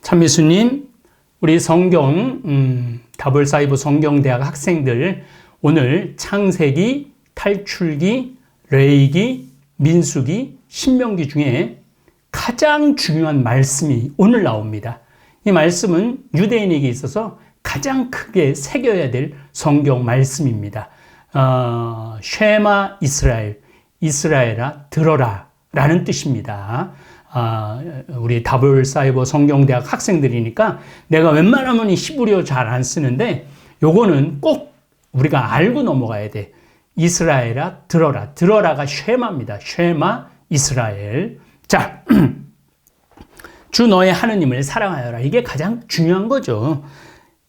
참미수님, 우리 다볼사이버 성경대학 학생들 오늘 창세기, 탈출기, 레위기, 민수기, 신명기 중에 가장 중요한 말씀이 오늘 나옵니다. 이 말씀은 유대인에게 있어서 가장 크게 새겨야 될 성경 말씀입니다. 쉐마 이스라엘, 이스라엘아 들어라 라는 뜻입니다. 우리 다볼사이버 성경대학 학생들이니까 내가 웬만하면 이 히브리어 잘 안 쓰는데 요거는 꼭 우리가 알고 넘어가야 돼. 이스라엘아 들어라. 들어라가 쉐마입니다. 쉐마 이스라엘. 자, 주 너의 하느님을 사랑하여라. 이게 가장 중요한 거죠.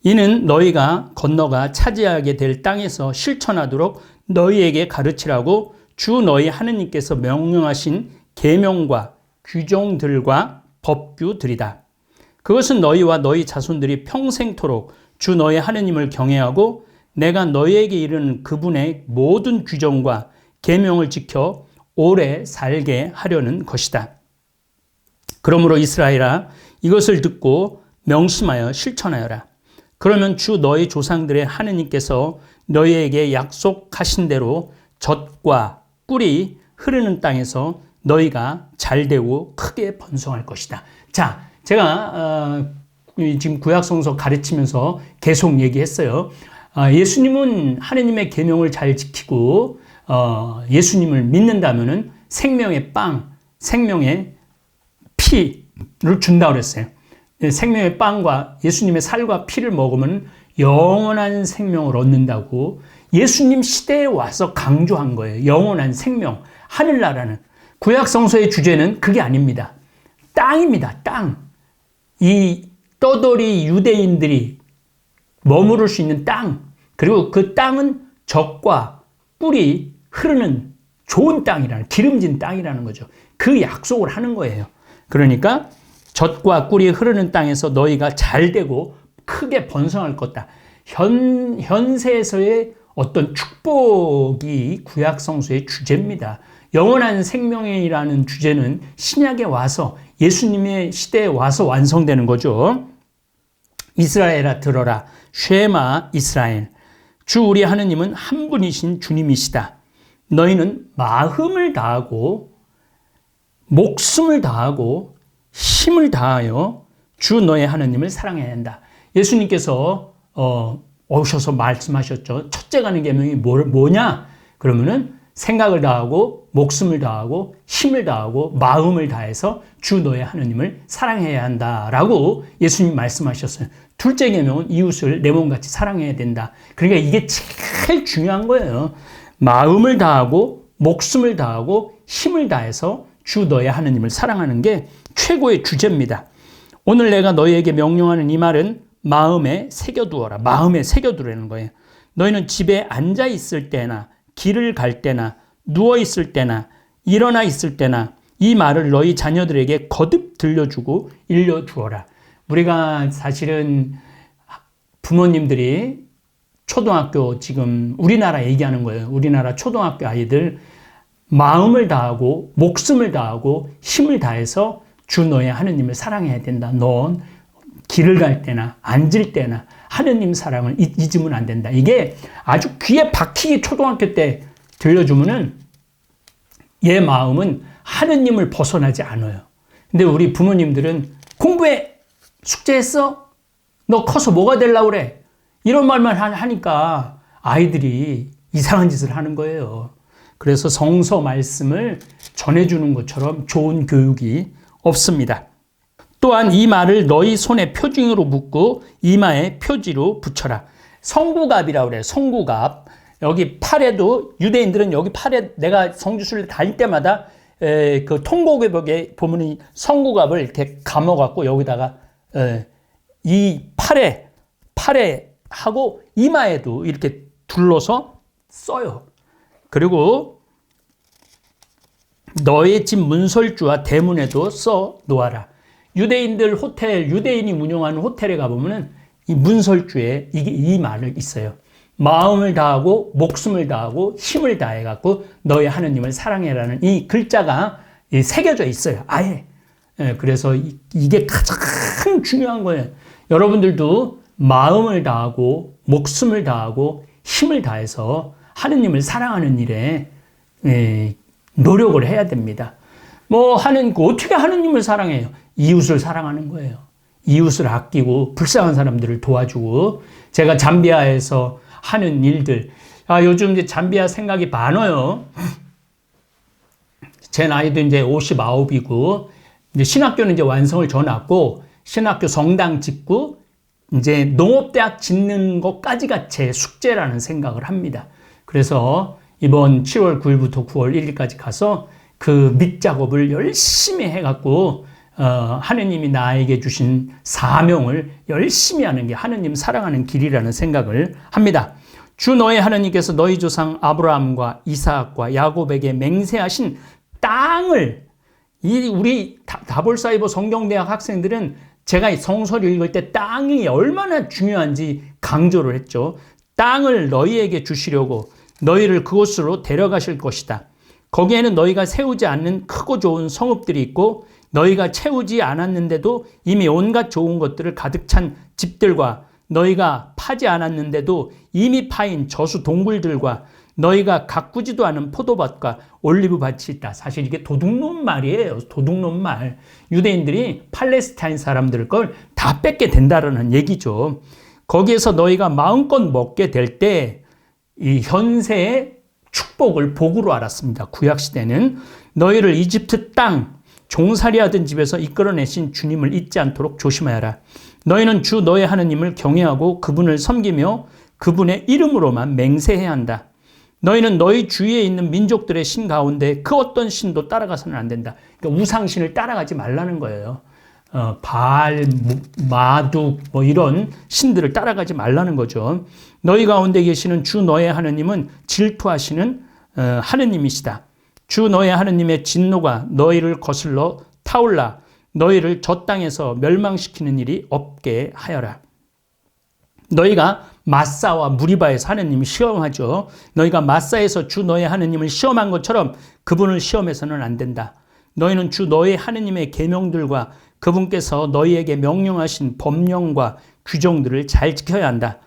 이는 너희가 건너가 차지하게 될 땅에서 실천하도록 너희에게 가르치라고 주 너희 하느님께서 명령하신 계명과 규정들과 법규들이다. 그것은 너희와 너희 자손들이 평생토록 주 너희 하느님을 경외하고 내가 너희에게 이르는 그분의 모든 규정과 계명을 지켜 오래 살게 하려는 것이다. 그러므로 이스라엘아 이것을 듣고 명심하여 실천하여라. 그러면 주 너희 조상들의 하느님께서 너희에게 약속하신 대로 젖과 꿀이 흐르는 땅에서 너희가 잘되고 크게 번성할 것이다. 자, 제가 지금 구약성서 가르치면서 계속 얘기했어요. 예수님은 하느님의 계명을 잘 지키고 예수님을 믿는다면은 생명의 빵, 생명의 피를 준다고 그랬어요. 생명의 빵과 예수님의 살과 피를 먹으면 영원한 생명을 얻는다고 예수님 시대에 와서 강조한 거예요. 영원한 생명, 하늘나라는. 구약성서의 주제는 그게 아닙니다. 땅입니다. 땅. 이 떠돌이 유대인들이 머무를 수 있는 땅. 그리고 그 땅은 젖과 꿀이 흐르는 좋은 땅이라는, 기름진 땅이라는 거죠. 그 약속을 하는 거예요. 그러니까 젖과 꿀이 흐르는 땅에서 너희가 잘되고 크게 번성할 거다. 현세에서의 어떤 축복이 구약성서의 주제입니다. 영원한 생명이라는 주제는 신약에 와서 예수님의 시대에 와서 완성되는 거죠. 이스라엘아 들어라. 쉐마 이스라엘. 주 우리 하느님은 한 분이신 주님이시다. 너희는 마음을 다하고 목숨을 다하고 힘을 다하여 주 너의 하느님을 사랑해야 한다. 예수님께서 오셔서 말씀하셨죠. 첫째 가는 계명이 뭐냐? 그러면은 생각을 다하고 목숨을 다하고 힘을 다하고 마음을 다해서 주 너의 하느님을 사랑해야 한다라고 예수님 말씀하셨어요. 둘째 계명은 이웃을 내 몸같이 사랑해야 된다. 그러니까 이게 제일 중요한 거예요. 마음을 다하고 목숨을 다하고 힘을 다해서 주 너의 하느님을 사랑하는 게 최고의 주제입니다. 오늘 내가 너희에게 명령하는 이 말은 마음에 새겨두어라. 마음에 새겨두라는 거예요. 너희는 집에 앉아 있을 때나 길을 갈 때나 누워 있을 때나 일어나 있을 때나 이 말을 너희 자녀들에게 거듭 들려주고 일러주어라. 우리가 사실은 부모님들이 초등학교 지금 우리나라 얘기하는 거예요. 우리나라 초등학교 아이들 마음을 다하고 목숨을 다하고 힘을 다해서 주 너의 하느님을 사랑해야 된다. 넌 길을 갈 때나 앉을 때나 하느님 사랑을 잊으면 안 된다. 이게 아주 귀에 박히게 초등학교 때 들려주면은 얘 마음은 하느님을 벗어나지 않아요. 근데 우리 부모님들은 공부해! 숙제했어? 너 커서 뭐가 되려고 그래? 이런 말만 하니까 아이들이 이상한 짓을 하는 거예요. 그래서 성서 말씀을 전해주는 것처럼 좋은 교육이 없습니다. 또한 이 말을 너희 손에 표징으로 묶고 이마에 표지로 붙여라. 성구갑이라고 그래요. 성구갑. 여기 팔에도 유대인들은 여기 팔에 내가 성지순례 다닐 때마다 그 통곡에 보면 성구갑을 이렇게 감아갖고 여기다가 이 팔에 하고 이마에도 이렇게 둘러서 써요. 그리고 너의 집 문설주와 대문에도 써 놓아라. 유대인들 호텔, 유대인이 운영하는 호텔에 가보면은 이 문설주에 이 말을 있어요. 마음을 다하고 목숨을 다하고 힘을 다해갖고 너의 하느님을 사랑해라는 이 글자가 새겨져 있어요. 아예. 그래서 이게 가장 중요한 거예요. 여러분들도 마음을 다하고 목숨을 다하고 힘을 다해서 하느님을 사랑하는 일에 노력을 해야 됩니다. 어떻게 하느님을 사랑해요? 이웃을 사랑하는 거예요. 이웃을 아끼고 불쌍한 사람들을 도와주고. 제가 잠비아에서 하는 일들, 요즘 이제 잠비아 생각이 많아요. 제 나이도 이제 59이고 이제 신학교는 이제 완성을 져놨고 신학교 성당 짓고 이제 농업대학 짓는 것까지가 제 숙제라는 생각을 합니다. 그래서 이번 7월 9일부터 9월 1일까지 가서 그 밑작업을 열심히 해갖고 하느님이 나에게 주신 사명을 열심히 하는 게 하느님 사랑하는 길이라는 생각을 합니다. 주 너의 하느님께서 너희 조상 아브라함과 이삭과 야곱에게 맹세하신 땅을, 우리 다볼사이버 성경대학 학생들은 제가 성서를 읽을 때 땅이 얼마나 중요한지 강조를 했죠. 땅을 너희에게 주시려고 너희를 그곳으로 데려가실 것이다. 거기에는 너희가 세우지 않는 크고 좋은 성읍들이 있고 너희가 채우지 않았는데도 이미 온갖 좋은 것들을 가득 찬 집들과 너희가 파지 않았는데도 이미 파인 저수 동굴들과 너희가 가꾸지도 않은 포도밭과 올리브밭이 있다. 사실 이게 도둑놈 말이에요. 도둑놈 말. 유대인들이 팔레스타인 사람들 걸 다 뺏게 된다라는 얘기죠. 거기에서 너희가 마음껏 먹게 될 때 이 현세의 축복을 복으로 알았습니다. 구약시대는 너희를 이집트 땅 종살이하던 집에서 이끌어내신 주님을 잊지 않도록 조심하여라. 너희는 주 너의 하느님을 경외하고 그분을 섬기며 그분의 이름으로만 맹세해야 한다. 너희는 너희 주위에 있는 민족들의 신 가운데 그 어떤 신도 따라가서는 안 된다. 그러니까 우상신을 따라가지 말라는 거예요. 바알, 마둑 이런 신들을 따라가지 말라는 거죠. 너희 가운데 계시는 주 너의 하느님은 질투하시는 하느님이시다. 주 너의 하느님의 진노가 너희를 거슬러 타올라 너희를 저 땅에서 멸망시키는 일이 없게 하여라. 너희가 마사와 무리바에서 하느님을 시험하죠. 너희가 마사에서 주 너의 하느님을 시험한 것처럼 그분을 시험해서는 안 된다. 너희는 주 너의 하느님의 계명들과 그분께서 너희에게 명령하신 법령과 규정들을 잘 지켜야 한다.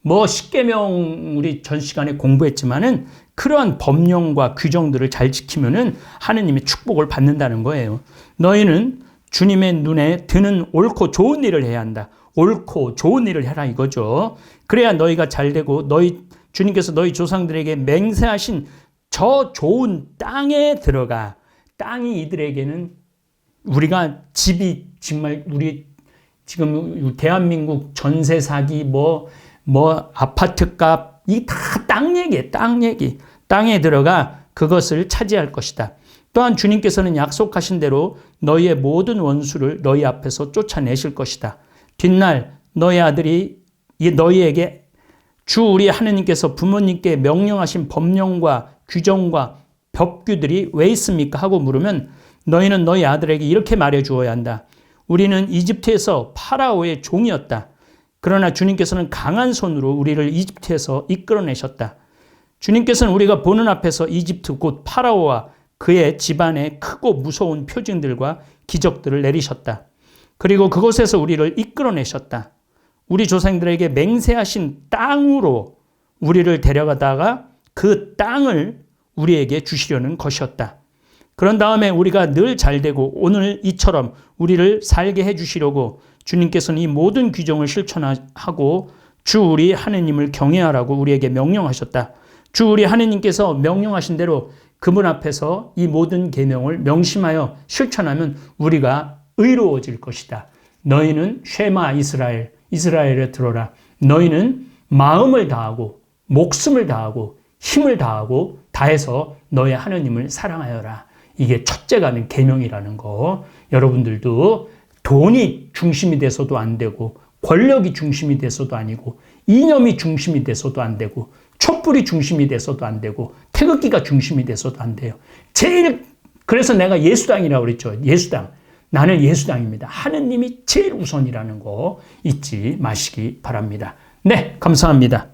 10계명 우리 전 시간에 공부했지만은 그러한 법령과 규정들을 잘 지키면은 하느님의 축복을 받는다는 거예요. 너희는 주님의 눈에 드는 옳고 좋은 일을 해야 한다. 옳고 좋은 일을 해라 이거죠. 그래야 너희가 잘 되고 주님께서 너희 조상들에게 맹세하신 저 좋은 땅에 들어가. 땅이 이들에게는 우리가 집이 정말 우리 지금 대한민국 전세 사기 아파트값 이 다 땅 얘기예요. 땅 얘기. 땅에 들어가 그것을 차지할 것이다. 또한 주님께서는 약속하신 대로 너희의 모든 원수를 너희 앞에서 쫓아내실 것이다. 뒷날 너희 아들이 너희에게 주 우리 하느님께서 부모님께 명령하신 법령과 규정과 법규들이 왜 있습니까? 하고 물으면 너희는 너희 아들에게 이렇게 말해 주어야 한다. 우리는 이집트에서 파라오의 종이었다. 그러나 주님께서는 강한 손으로 우리를 이집트에서 이끌어내셨다. 주님께서는 우리가 보는 앞에서 이집트 곧 파라오와 그의 집안에 크고 무서운 표징들과 기적들을 내리셨다. 그리고 그곳에서 우리를 이끌어내셨다. 우리 조상들에게 맹세하신 땅으로 우리를 데려가다가 그 땅을 우리에게 주시려는 것이었다. 그런 다음에 우리가 늘 잘되고 오늘 이처럼 우리를 살게 해주시려고 주님께서는 이 모든 규정을 실천하고 주 우리 하느님을 경외하라고 우리에게 명령하셨다. 주 우리 하느님께서 명령하신 대로 그분 앞에서 이 모든 계명을 명심하여 실천하면 우리가 의로워질 것이다. 너희는 쉐마 이스라엘에 들어라. 너희는 마음을 다하고 목숨을 다하고 힘을 다해서 너의 하느님을 사랑하여라. 이게 첫째 가는 계명이라는 거. 여러분들도 돈이 중심이 돼서도 안 되고 권력이 중심이 돼서도 아니고 이념이 중심이 돼서도 안 되고 촛불이 중심이 돼서도 안 되고 태극기가 중심이 돼서도 안 돼요. 그래서 내가 예수당이라고 그랬죠. 예수당. 나는 예수당입니다. 하느님이 제일 우선이라는 거 잊지 마시기 바랍니다. 네, 감사합니다.